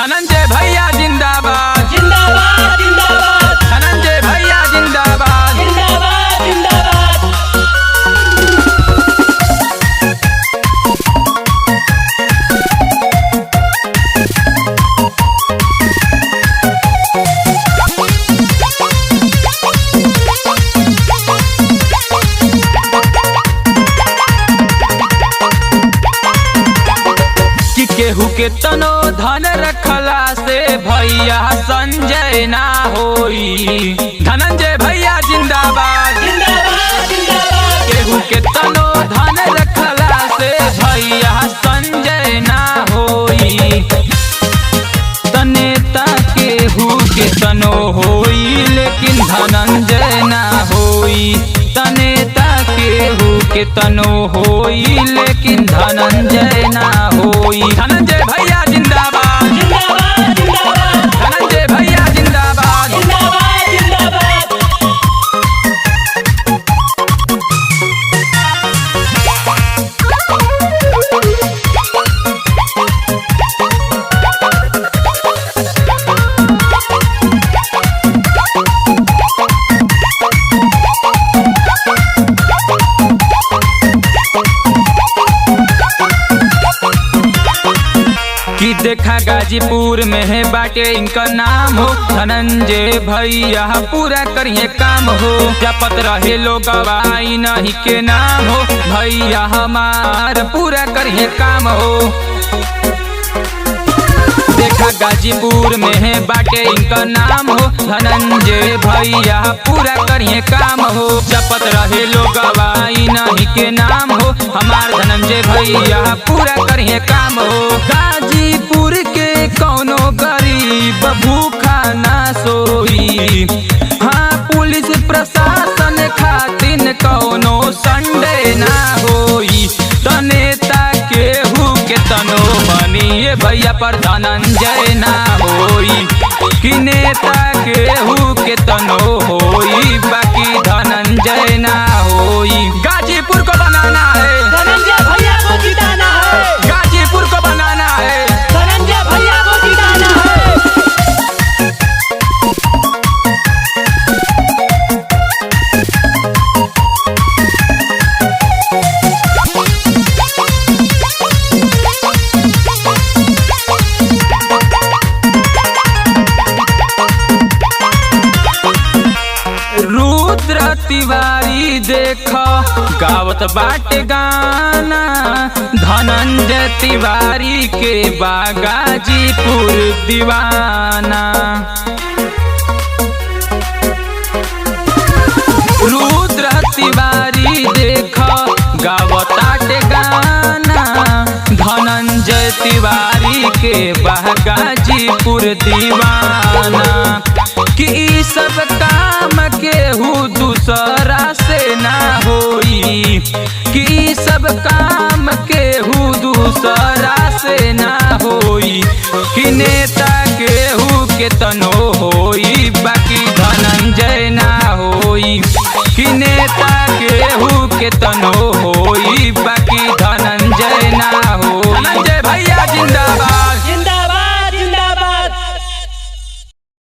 धनंजय भैया जिंदाबाद जिंदाबाद जिंदाबाद धनंजय भैया जिंदाबाद जिंदाबाद जिंदाबाद। कि केहू के तनो धन रखला से भैया संजय ना होई। धनंजय भैया जिंदाबाद जिंदाबाद जिंदाबाद। केहू के तनो धन रखला से भैया संजय ना होई। तनेता केहू के तनो होई लेकिन धनंजय ना होई। तनेता केहू के तनो होई लेकिन धनंजय ना होई। धनंजय भैया जिंदाबाद जिंदाबाद जिंदाबाद धनंजय भैया जिंदाबाद जिंदाबाद जिंदाबाद। कि देखा गाजीपुर में है बाटे इनका नाम हो। धनंजय भैया पूरा करिए काम हो। जपत रहे लोग गवाई नहीं के नाम हो। भैया हमार पूरा करिए काम हो। देखा गाजीपुर में है बाटे इनका नाम हो। धनंजय भैया पूरा करिए काम हो। जपत रहे लोग गवाई नहीं के नाम हो। हमार धनंजय भैया पूरा करिए काम हो। गाजीपुर के कौनो गरीब भूखा ना सोई। हाँ पुलिस प्रशासन खातिन कौनो संडे ना होई। तनेता केहू के तनो बनिए भैया पर धनंजय ना होई। कि नेता केहू के तनो होई बाकी धनंजय ना होई। गाजीपुर को बनाना है धनंजय भैया को जिताना है। गाजीपुर को बनाना है। धनंजय भैया को जिताना है। रुद्र तिवारी देख गावत बाटे गाना। धनंजय तिवारी के बागाजीपुर दीवाना। रुद्र तिवारी देख गावताटे गाना। धनंजय तिवारी के बागाजीपुर दीवाना। कि ई सब काम केहू दूसरा से ना होई। कि ई सब काम केहू दूसरा से ना होई। कि नेता केहू के तनो होई बाकी धनंजय ना होई। कि नेता केहू के तनो